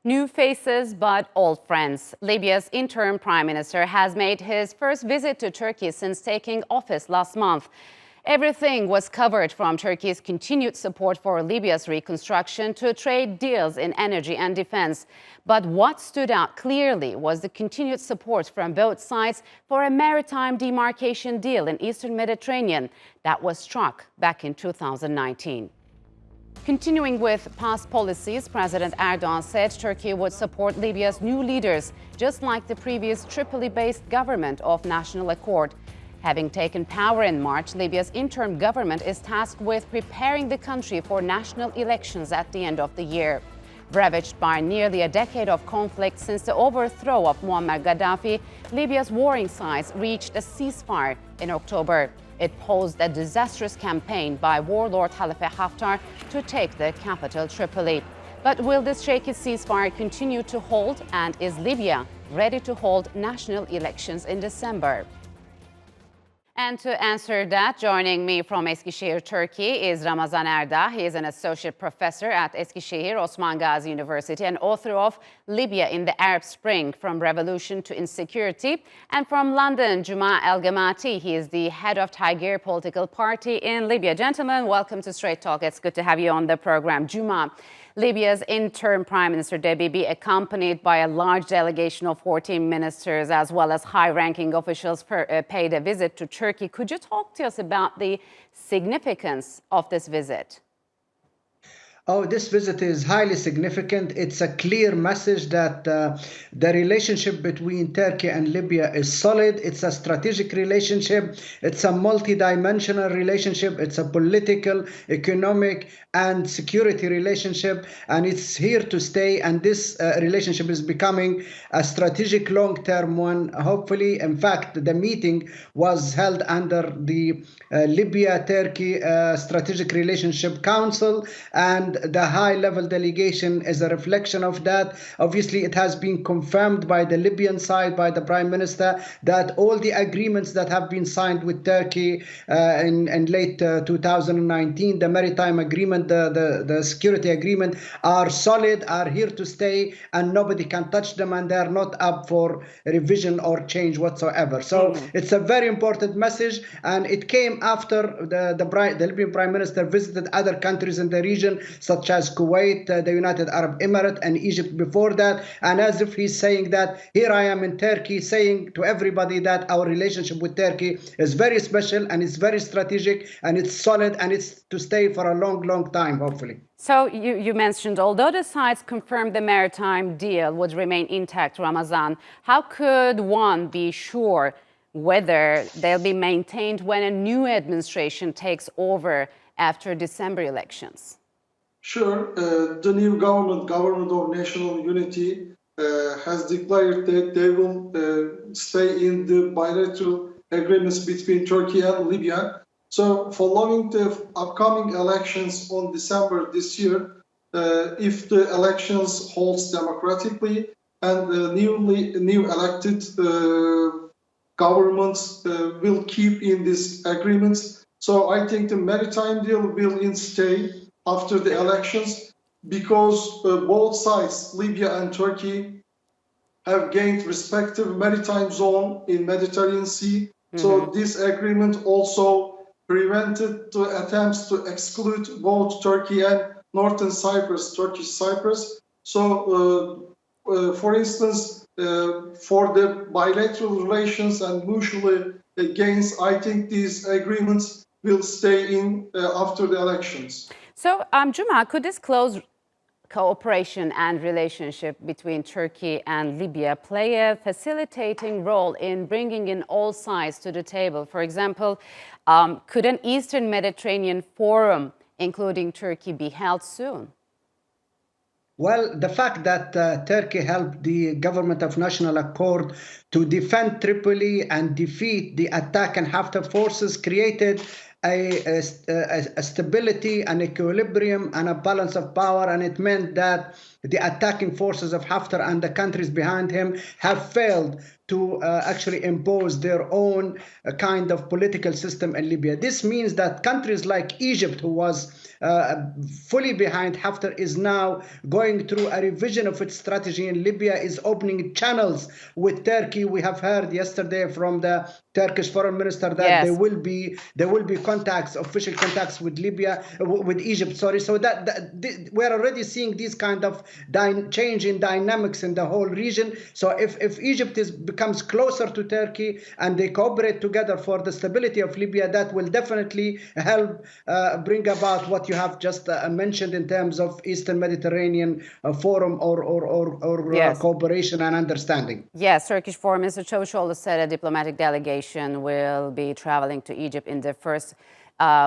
New faces, but old friends. Libya's interim prime minister has made his first visit to Turkey since taking office last month. Everything was covered from Turkey's continued support for Libya's reconstruction to trade deals in energy and defense. But what stood out clearly was the continued support from both sides for a maritime demarcation deal in Eastern Mediterranean that was struck back in 2019. Continuing with past policies, President Erdogan said Turkey would support Libya's new leaders, just like the previous Tripoli-based government of national accord. Having taken power in March, Libya's interim government is tasked with preparing the country for national elections at the end of the year. Ravaged by nearly a decade of conflict since the overthrow of Muammar Gaddafi, Libya's warring sides reached a ceasefire in October. It posed a disastrous campaign by warlord Khalifa Haftar to take the capital, Tripoli. But will this shaky ceasefire continue to hold, and is Libya ready to hold national elections in December? And to answer that, joining me from Eskisehir, Turkey, is Ramazan Erdag. He is an associate professor at Eskisehir, Osmangazi University, and author of Libya in the Arab Spring, From Revolution to Insecurity. And from London, Guma El Gamaty. He is the head of Tigir political party in Libya. Gentlemen, welcome to Straight Talk. It's good to have you on the program. Guma, Libya's interim Prime Minister Dbeibah, accompanied by a large delegation of 14 ministers as well as high-ranking officials, paid a visit to Turkey. Could you talk to us about the significance of this visit? Oh, this visit is highly significant. It's a clear message that the relationship between Turkey and Libya is solid. It's a strategic relationship. It's a multidimensional relationship. It's a political, economic, and security relationship, and it's here to stay. And this relationship is becoming a strategic long-term one. Hopefully, in fact, the meeting was held under the Libya-Turkey Strategic Relationship Council, and the high-level delegation is a reflection of that. Obviously, it has been confirmed by the Libyan side, by the Prime Minister, that all the agreements that have been signed with Turkey in late 2019, the Maritime Agreement, the security agreement, are solid, are here to stay, and nobody can touch them, and they are not up for revision or change whatsoever. So it's a very important message, and it came after the Libyan Prime Minister visited other countries in the region, such as Kuwait, the United Arab Emirates, and Egypt before that. And as if he's saying that, here I am in Turkey, saying to everybody that our relationship with Turkey is very special, and it's very strategic, and it's solid, and it's to stay for a long, long time, hopefully. So you mentioned, although the sides confirmed the maritime deal would remain intact, Ramazan, how could one be sure whether they'll be maintained when a new administration takes over after December elections? Sure. The new government of national unity, has declared that they will stay in the bilateral agreements between Turkey and Libya. So following the upcoming elections on December this year, if the elections holds democratically and the new elected governments will keep in these agreements, so I think the maritime deal will stay after the elections, because both sides, Libya and Turkey, have gained respective maritime zone in Mediterranean Sea. So this agreement also prevented the attempts to exclude both Turkey and Northern Cyprus, Turkish Cyprus. So, for instance, for the bilateral relations and mutual gains, I think these agreements will stay in after the elections. So, Guma, could this close cooperation and relationship between Turkey and Libya play a facilitating role in bringing in all sides to the table? For example, could an Eastern Mediterranean forum, including Turkey, be held soon? Well, the fact that Turkey helped the government of national accord to defend Tripoli and defeat the attack and Haftar forces created a stability, an equilibrium, and a balance of power, and it meant that the attacking forces of Haftar and the countries behind him have failed to actually impose their own kind of political system in Libya. This means that countries like Egypt, who was fully behind Haftar, is now going through a revision of its strategy in Libya, is opening channels with Turkey. We have heard yesterday from the Turkish foreign minister that there will be contacts, official contacts with Egypt. Sorry, so that we're already seeing these kind of change in dynamics in the whole region. So if Egypt becomes closer to Turkey and they cooperate together for the stability of Libya, that will definitely help bring about what you have just mentioned in terms of Eastern Mediterranean forum or cooperation and understanding. Yes, Turkish Foreign Minister Çavuşoğlu said a diplomatic delegation will be traveling to Egypt in the first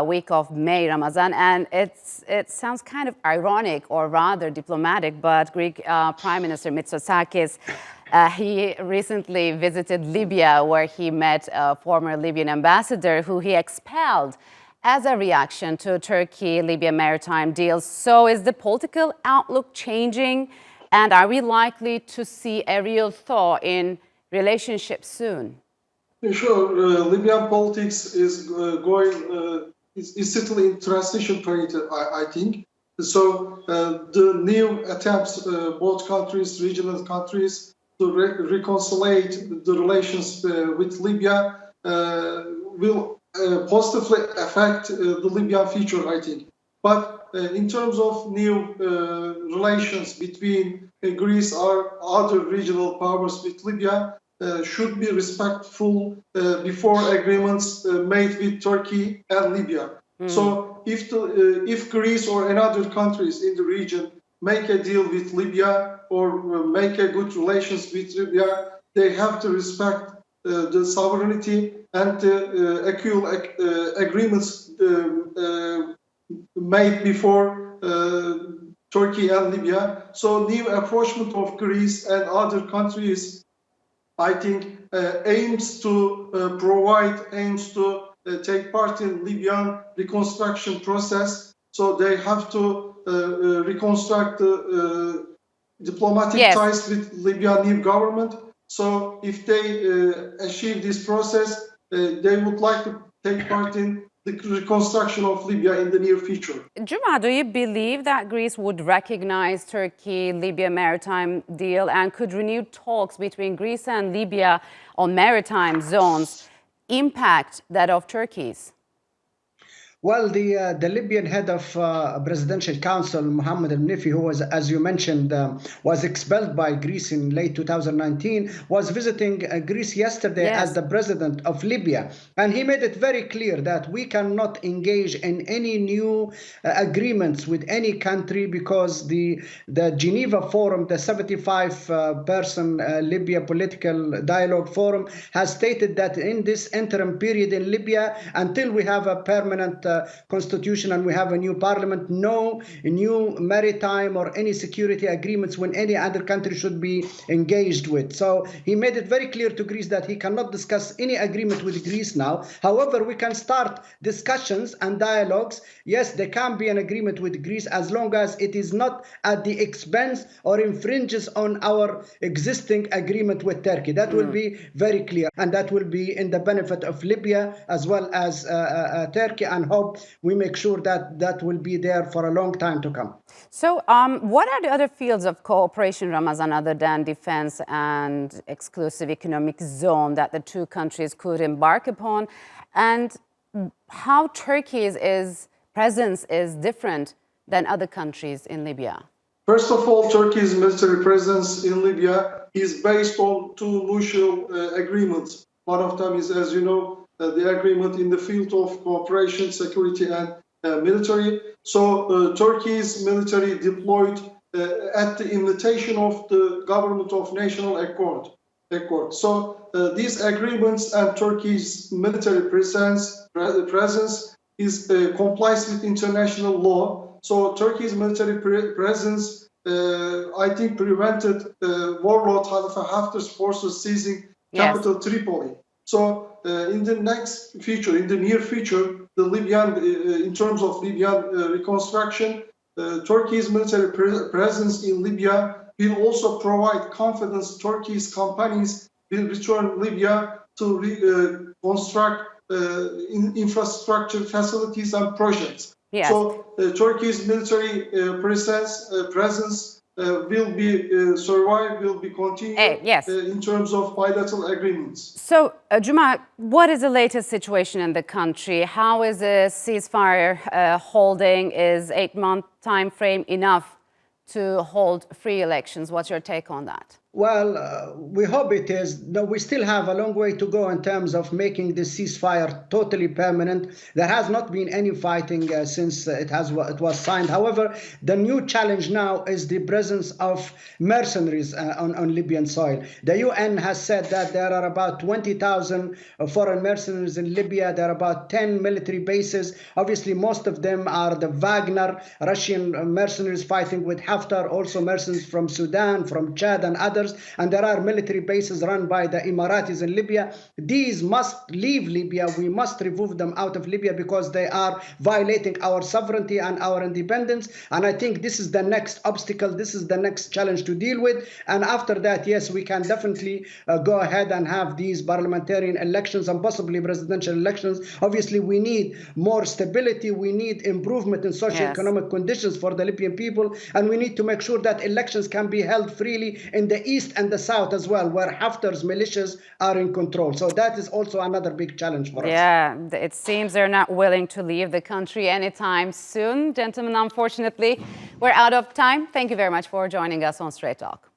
week of May, Ramazan, and it sounds kind of ironic or rather diplomatic, but Greek Prime Minister Mitsotakis, he recently visited Libya, where he met a former Libyan ambassador who he expelled as a reaction to Turkey-Libya maritime deals. So is the political outlook changing, and are we likely to see a real thaw in relationships soon? Sure, Libyan politics is is still in transition period, I think. So the new attempts, both countries, regional countries, to reconcile the relations with Libya will positively affect the Libyan future, I think. But in terms of new relations between Greece or other regional powers with Libya, should be respectful before agreements made with Turkey and Libya. So if Greece or another countries in the region make a deal with Libya or make a good relations with Libya, they have to respect the sovereignty and the equal agreements made before Turkey and Libya. So new approachment of Greece and other countries, I think, aims to take part in Libyan reconstruction process. So they have to reconstruct the diplomatic ties with Libyan new government. So if they achieve this process, they would like to take part in the reconstruction of Libya in the near future. Guma, do you believe that Greece would recognize Turkey-Libya maritime deal, and could renewed talks between Greece and Libya on maritime zones impact that of Turkey's? Well, the Libyan head of Presidential Council, Mohammed al-Nifi, who was, as you mentioned, was expelled by Greece in late 2019, was visiting Greece yesterday as the president of Libya. And he made it very clear that we cannot engage in any new agreements with any country because the Geneva Forum, the 75-person Libya Political Dialogue Forum, has stated that in this interim period in Libya, until we have a permanent constitution and we have a new parliament, no new maritime or any security agreements with any other country should be engaged with. So he made it very clear to Greece that he cannot discuss any agreement with Greece now. However, we can start discussions and dialogues. Yes, there can be an agreement with Greece as long as it is not at the expense or infringes on our existing agreement with Turkey. That will be very clear, and that will be in the benefit of Libya as well as Turkey, and hope we make sure that that will be there for a long time to come. So what are the other fields of cooperation, Ramazan, other than defense and exclusive economic zone that the two countries could embark upon? And how Turkey's presence is different than other countries in Libya? First of all, Turkey's military presence in Libya is based on two mutual agreements. One of them is, as you know, the agreement in the field of cooperation, security, and military. So Turkey's military deployed at the invitation of the Government of National Accord. So these agreements and Turkey's military presence is complies with international law. So Turkey's military presence, I think, prevented warlord Khalifa Haftar's forces seizing capital Tripoli. So in the near future, the Libyan, in terms of Libyan reconstruction, Turkey's military presence in Libya will also provide confidence to Turkey's companies will return Libya to reconstruct infrastructure facilities and projects. Yes. So Turkey's military presence will be survive, will be continued Yes. In terms of bilateral agreements. So, Guma, what is the latest situation in the country? How is the ceasefire holding? Is 8-month time frame enough to hold free elections? What's your take on that? Well, we hope it is. No, we still have a long way to go in terms of making the ceasefire totally permanent. There has not been any fighting since it was signed. However, the new challenge now is the presence of mercenaries on Libyan soil. The UN has said that there are about 20,000 foreign mercenaries in Libya. There are about 10 military bases. Obviously, most of them are the Wagner Russian mercenaries fighting with Haftar, also mercenaries from Sudan, from Chad, and others. And there are military bases run by the Emiratis in Libya. These must leave Libya. We must remove them out of Libya because they are violating our sovereignty and our independence. And I think this is the next obstacle. This is the next challenge to deal with. And after that, yes, we can definitely go ahead and have these parliamentarian elections and possibly presidential elections. Obviously, we need more stability. We need improvement in socio-economic conditions for the Libyan people. And we need to make sure that elections can be held freely in the east and the south as well, where Haftar's militias are in control. So that is also another big challenge for us. Yeah, it seems they're not willing to leave the country anytime soon. Gentlemen, unfortunately, we're out of time. Thank you very much for joining us on Straight Talk.